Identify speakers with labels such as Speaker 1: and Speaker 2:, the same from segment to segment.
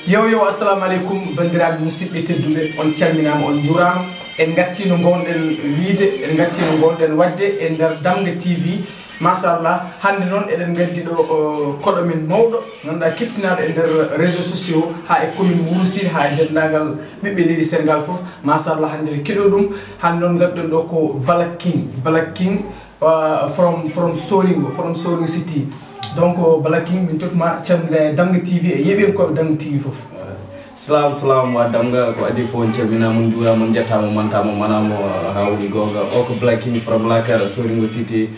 Speaker 1: Yo assalamu alaikum bandiraɓe musidɓe tedduɓe on calminama on jurama en garti no gonɗen wiide en garti no gonɗen wadde e nder Damga TV machallah hande noon eɗen gaddi ɗo koɗo men mawɗo ganduɗa keftinaɗo e nder réseaux sociaux ha e commune Wourossine ha e dendagal ɓiɓɓe leydi Sénégal foof machallah hande en keɗo ɗum hande noon gadduɗen ɗo ko Black King from Soringo City. Donc Black King min totuma camdira Damga TV e yeɓen koɓe Damga TV foof.
Speaker 2: Salam wa Damga ko adi fo calminama mon juurama mon jettama mantama manamo hawni gonga o ko Black King from Soringo City.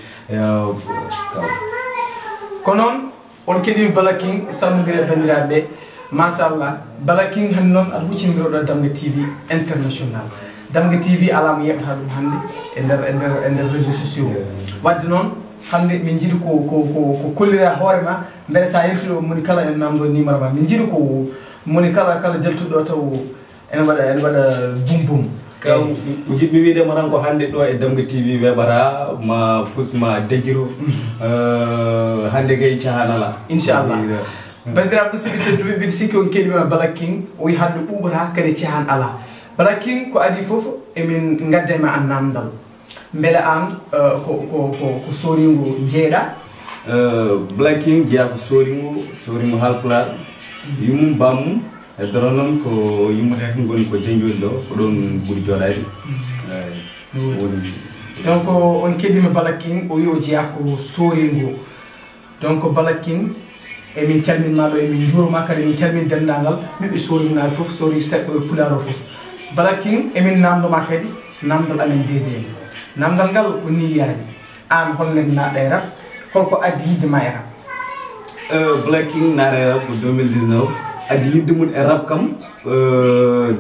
Speaker 1: Ko noon on keɗimi Black King salmodire bandiraɓe machallah Black King hande noon aɗa huccindiroɗo Damga TV international. Damga TV alamo yeɓata ɗum hande e nder réseaux sociaux wadde noon hande min jiiɗi ko kollira hoorema beele sa yaltiɗo moni kala en namdo numéro ma min jiiɗi ko moni kala jaltuɗo taw en waɗa bum
Speaker 2: kaw jiɗmi wiidema tan ko hande ɗo e Damga TV weɓata ma fusma dejjiro hande gay cahanala
Speaker 1: inchallah bandiraɓe musidɓe tedduɓe mbiɗa sikki on keɗima Black King o wi hande ɓuɓata kadi cahan ala Black King ko adi foof emin gaddema an namdal beele an ko Soringo jeeɗa
Speaker 2: Black King jeeya ko Soringo Halpulaar yumum bammum e doro noon ko yummu hen goni ko jenjoli ɗo ko ɗon ɓuuri joɗade woni
Speaker 1: donc on keɗima Black King o wi o jeeya ko Soringo donc Black King emin calminma ɗo emin juuroma kadi emin calmin dendagal ɓiɓɓe Soringo naɓe foof Soringo Pulaar o foof Black King emin namdoma kadi namdal amen deuxiéme namdal ngal ko niyaade an hollen naɗa e rap holko addi yiddema e rap
Speaker 2: Black King naɗa e rap ko 2019 addi yidde mum e rap kam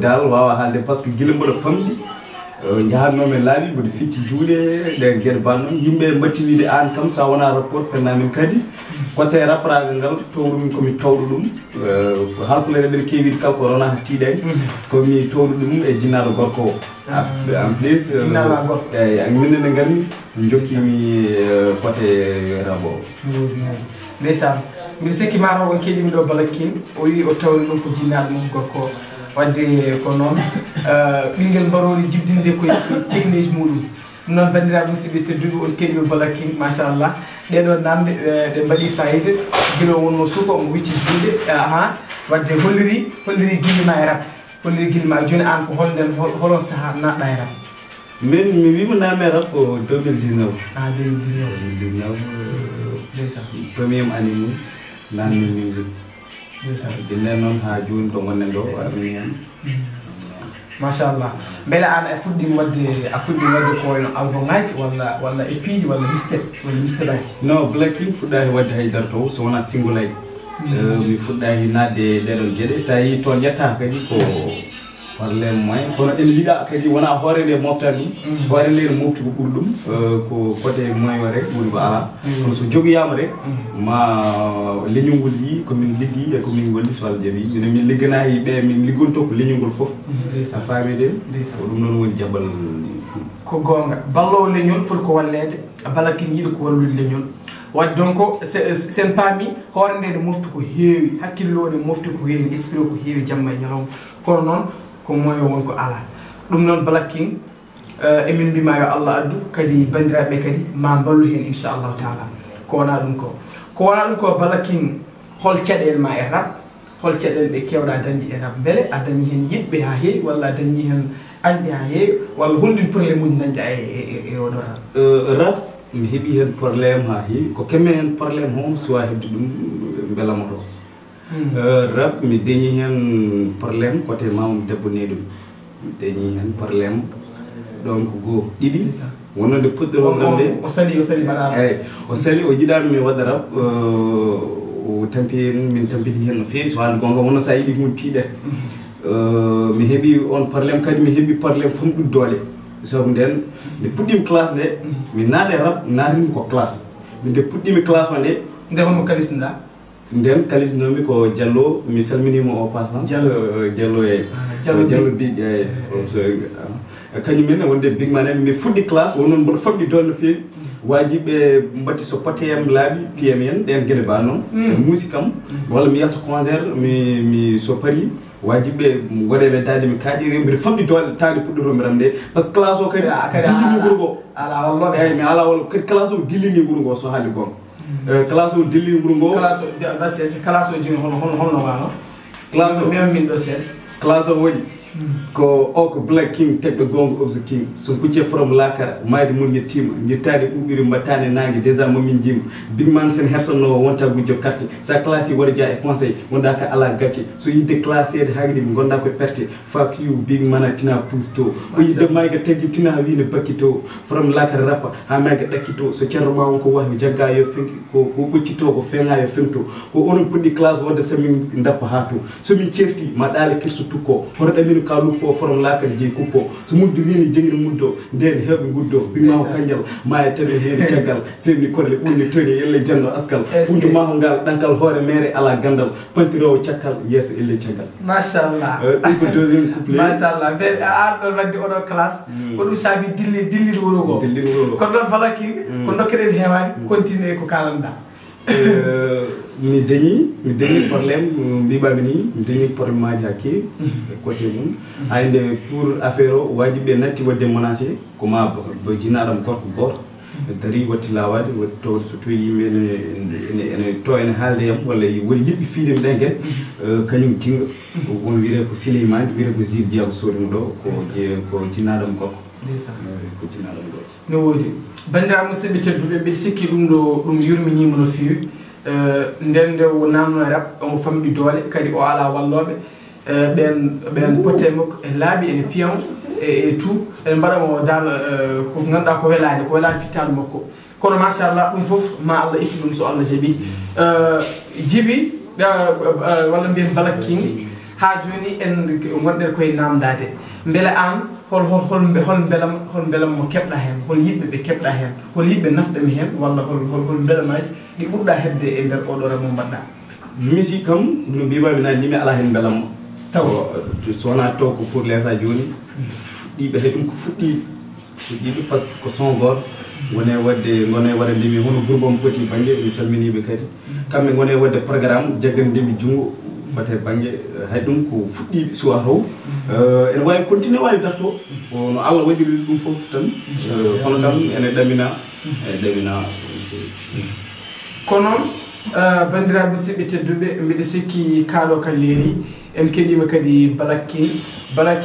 Speaker 2: dal wawa haalde par ce que guila mboɗo famɗi jahatnomi laaɓi mboɗo ficci juuɗe ɗe gueɗe bannoon yimɓe mbatti wiide an kam sa wona rapport pennamin kadi côté rapragal ngal towɗum komi towɗo ɗum halpulare mbeɗa kewiide kala ko ronata tiiɗani komi towɗo ɗum e jinnaɗo gorko o en plus eyyi minne gari jokkimi côté rabo
Speaker 1: ndeysan mbiɗa sikki mataw on keeɗimi ɗo Black King o wi o tawni ɗum ko jinnaɗo mum gorko wadde ko noon ɓinguel mbaroli jibdinde koye cegneji muɗum ɗum noon bandiraɓe musidɓe tedduɓe on keeɗimi Black King machallah ɗeɗo namde ɗe mbaɗi fayida guila wonno suka omo wicci juuɗe wadde holliri guillema e rap holliri guillema joni an ko holon saaha naɗɗa e rap
Speaker 2: min mi wima nami rap ko 2019
Speaker 1: 2019
Speaker 2: premier année mum nanmi musique de nden noon ha joni to gonnen ɗo armi hen
Speaker 1: machallah beele an a fuɗɗima wadde ko wayno album ngaji walla EP ji walla mixtape aji
Speaker 2: non Black King fuɗɗaki wadde haydara to so wona single aji mi fuɗɗaki nadde ɗeɗon gueɗe sa yi toon yetta kadi ko probléme moyen kono en yiiɗa kadi wona hoore nde moftani ɗum hoore nde ne mofti ko ɓuuri ɗum ko côté moyen o rek woni ko ala kono so jogoyama rek ma leñol ngol yi komin liggi e komin golli so Allah jaaɓi minen min ligganayi ɓe min liggonto ko leñol ngol foof a faami de ko ɗum noon woni jabbal
Speaker 1: ko gonga ballowo leñol foti ko wallede Black King yiiɗi ko wallude leñol wadde donc sen paami hoore nde ne mofti ko heewi hakkillo ne mofti ko heewi esprit ko heewi jamma e ñalawma kono noon ko moyo wonko ala ɗum noon Black King emin mbima yo Allah addu kadi bandiraɓe kadi ma ballu hen inchallahu taala ko wona ɗum ko Black King hol caɗele ma e rap hol caɗele ɗe kewɗa dañde e rap beele a dañi hen yiɗɓe ha heewi walla a dañi hen anɓe ha heewi walla holɗin probléme uji dañɗa e oɗo
Speaker 2: rap mi heeɓi hen probléme ha heewi ko kemme hen probléme hon suwa hebde ɗum beelama to rap mi dañi hen probléme côté mamam debbo neɗum mi dañi hen probléme donc goo ɗiɗi wonande puɗɗoro ɗon de
Speaker 1: o sali mbaɗa
Speaker 2: eyyi o sali o jiɗani mi waɗa rap o tampi hen min tampiti hen no fewi so haalde gonga wonno sa yiiɗi hunde tiiɗete mi heeɓi on probléme kadi mi heeɓi probléme famɗude doole sabu nden nde puɗɗimi classe nde mi naate rap natimi ko classe nde puɗɗimi classe o nde
Speaker 1: nde honmo kalisnoɗa
Speaker 2: nden kalisnomi ko Diallo mi salminimo o passant Diallo e Diallo big kañum men wonde big man en mi fuɗɗi classe wonon mboɗo famɗi doole no fewi wajibe mbati so poteyam laabi PM en den gele ba non musikam wala mi yalta concert mi so pari wajibe ngode be tadi mi kaadi mi famdi dol tadi puddo miram de parce que classe o kadi dilini gurgo
Speaker 1: ala wallo
Speaker 2: mi ala wal kadi classe o dilini gurgo so hali gon classe o dilini gurgo
Speaker 1: classe o jini hono wano
Speaker 2: classe o
Speaker 1: même min do set
Speaker 2: classe o woni ko Black King take the gong of the king so kuce from lakara mayde mun yettima yettade ubiri mbattane nangi déjà mamin jim big man sen hersono wonta gujjo carte sa classe warja e conseil wonda ka ala gacce so yidde classe de hagdi gonda ko perte fuck you big man tina pusto o yidde mayga teggi tina wiine bakito from lakara rapa ha mayga dakkito so cerro ma won ko wahi jagga yo fenki ko boccito ko fenga yo fento ko onon puddi classe wadde samin ndappa hatu so min certi ma dale kirso tukko horda min kalu fo from lakar je kupo so muddu wini jengir muddo den hebe guddo bima ko kanjal ma tabe hen tagal semni korle bunni toni yelle janno askal fundu ma ngal dankal hore mere ala gandal pantiro ciakal yeso elle ciagal
Speaker 1: machallah
Speaker 2: ko deuxième couplet
Speaker 1: machallah be ardo waddi odo classe ko dum sabi dilli wurogo ko don falaki ko dokkeden hewani continuer ko kalanda
Speaker 2: mi dañi problème mbibami ni mi dañi problème maji hakke côté mum ayde pour affaire o wajibe natti wadde menacé koma bo jinaram gorko goto dari watti lawade watti to so to yimbe ene to ene haalde yam walla woni yibbi fiidem dengen kanyum jinga won wiire ko Souleymane wiire ko Zid Diaw sodum do ko jinaram gorko ko jinaram gorko
Speaker 1: no wodi bandira musidɓe tedduɓe mbiɗa sikki ɗum yurminima no fewi nden nde o namno rap omo famɗi doole kadi o ala walloɓe ɓen potte makko e laaɓi ene piyan e tout ene mbaɗamo dal ko ganduɗa ko welade fittade makko kono machallah ɗum foof ma Allah ittu ɗum so Allah jaaɓi jibi walla mbiyen Black King ha joni en gonɗen koye namdade beele an hol belam mo keɓɗa hen hol yimɓe ɓe keɓɗa hen hol yimɓe nafɗami hen walla hol belamaji ɗi ɓurɗa hebde e nder oɗo remo mbaɗɗa
Speaker 2: musique kam no mbimami nani mi ala hen belamma taw so wona to ko pour l'instant joni fuɗɗiɓe hay ɗum ko fuɗɗiɓe par ce que ko son goto gone wadde ndemi hono groupe petit banggue mi salminiɓe kadi kamɓe gone wadde programme jaggandemi junggo bate banggue hay ɗum ko fuɗɗiɓe suwa taw ene wawi continuer wawi darto no Allah waɗiri ɗum foof tan hono kam ene ɗamina
Speaker 1: kono bandiraɓe musidɓe tedduɓe mbiɗa sikki kaalo ka leeri en keɗima kadi Black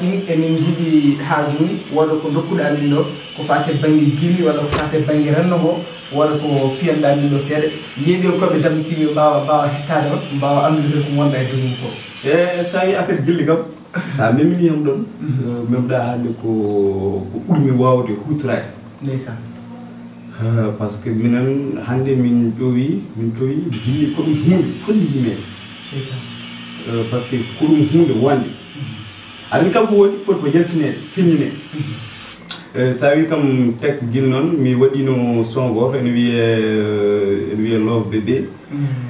Speaker 1: King emin jiiɗi ha joni walla ko dokkuɗa min ɗo ko fate banggue gilli walla ko fate banggue renno ngo walla ko piyanɗa min ɗo seeɗa yeeɓi koɓe damtimi mbawa hettade on mbawa andude ko wonɗa e dow mum ko
Speaker 2: sa wi affaire gilli kam sa memini ham ɗon memɗa hande ko ɓuurmi wawde hutorade
Speaker 1: ndeysan
Speaker 2: par ce que minen hande min ƴowi gilli ko ɗum hunde folli yimɓe
Speaker 1: ndeysan
Speaker 2: par ce que ko ɗum hunde wonde aɗani kam ko woɗi foti ko yaltinede fiñine sa wi kam texte guil noon mi waɗino son goto ene wiye love bébé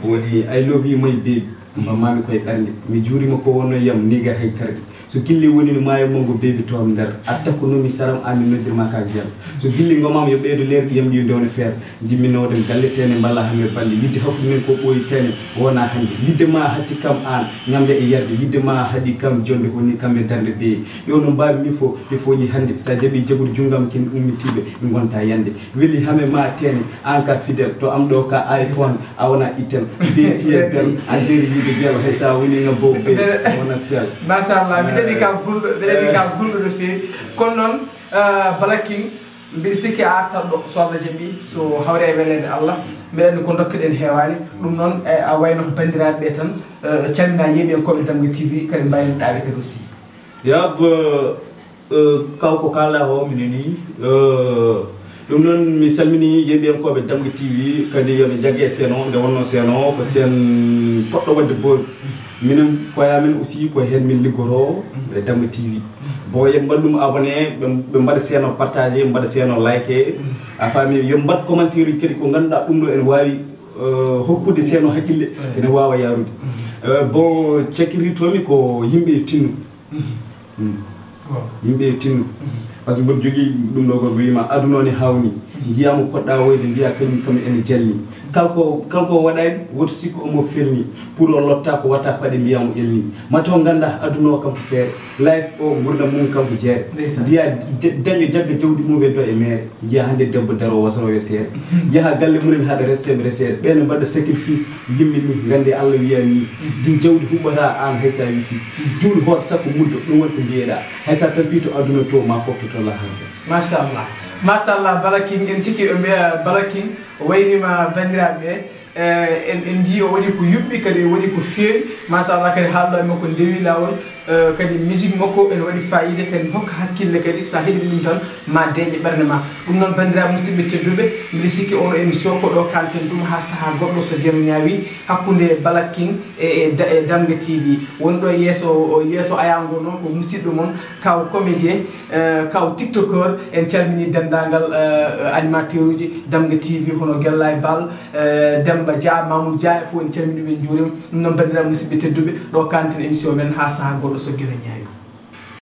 Speaker 2: waɗi I love you my baby mammami koye ɓernde mi juurima ko wonno yiyam nigar hay kardi so gilli woni no maayo mongo beebi to am nder atta ko nomi saram an mi noddirma ka jam so gilli gomama yo ɓeydo lerdi yam ɗi dewne feere jimminode galle tene balla hame balli yidde hakkude men ko ɓooyi tene wona hande yidde ma hatti kam an ñamde e yerde yidde ma haɗi kam jonde woni kamɓe darde ɓeeyi yo no mbawi min fo mi foñi hande sa jaaɓi jaɓude junggam ken ummitiɓe mi gonta yande weeli hame ma tene an ka fidèle to am ɗo ka iPhone a wona itel ɓeytiye bel a jeeri yide bel hay sa woni nga bow be wona sel
Speaker 1: machallah mi ɗeɗi ka gulɗo no fewi kono noon Black King mbiɗa sikki a artat ɗo so Allah jaaɓi so hawre e welede Allah mbiɗa andi ko dokkuɗen hewani ɗum noon a wayno ko bandiraɓe ɓe tan calmina yeeɓi en koɓe Damga TV kadi mbaynoɗaɓe kadi aussi
Speaker 2: yab kaw ko kala o mineni ɗum noon mi salmini yeeɓiyankoɓe Damga TV kadi yoɓe jagge seno nde wonno seno ko sen poɗɗo wadde bose minen koyamen aussi ko hen min liggoto e Damga TV bon yo mbaɗɗum abonné ɓe mbaɗa seno partagé mbaɗa seno like a faami yo mbaɗ commentaire uji kadi ko ganduɗa ɗum ɗo ene wawi hokkude seno hakkille kene wawa yarude bon cekkiritomi ko yimɓe tinnu yimɓe tinnu par ce que mboɗo jogui ɗum ɗo ko wima aduna o ne hawni jiyamo poɗɗa woyde mbiya kañum kam ene jalni kalko waɗani woto sikku omo felni pour o lotta ko watta paɗe mbiyamo elni mataw ganda aduna o kam to feere life o gurdam mum kam ko jeere mbiya daño jagga jawdi mum e do e mere jiya hande debbo daro wasano yo seere yaha galle mumen haɗa resseɓe resede ɓene mbaɗa sacrifice yimɓe ni gande Allah wiya ni din jawdi huɓata an haysa wifi juuɗe hoto sappo muddo ɗum woni ko mbiyeɗa haysa tampi to aduna to ma foftoto machallah
Speaker 1: machallah Balaking en cikki ɓe mbiya Balaking waynima bandiraɓe en ji o waɗi ko yuɓɓi kadi waɗi ko feewi machallah kadi haalɗo e makko ndewi lawol kadi musique makko ene waɗi fayida kadi hokka hakkille kadi sa heeɗi ɗum tan ma deeƴe ɓerde ma ɗum noon bandiraɓe musidɓe tedduɓe mbiɗa sikki oɗo émission ko ɗo kalten ɗum ha saaha goɗɗo so gueno ñaawi hakkude Balaking e Damga TV wonɗo yeeso ayango noon ko musidɗo moon kaw comédien kaw tiktokeur en calmini dendagal animateur uji Damga TV hono Guella e Bal Demba Dia Mamoudou Dia fof en calmini ɓe juurima ɗum noon bandiraɓe musidɓe tedduɓe ɗo kalten émission men ha saaha goɗɗo so gueno ñaawi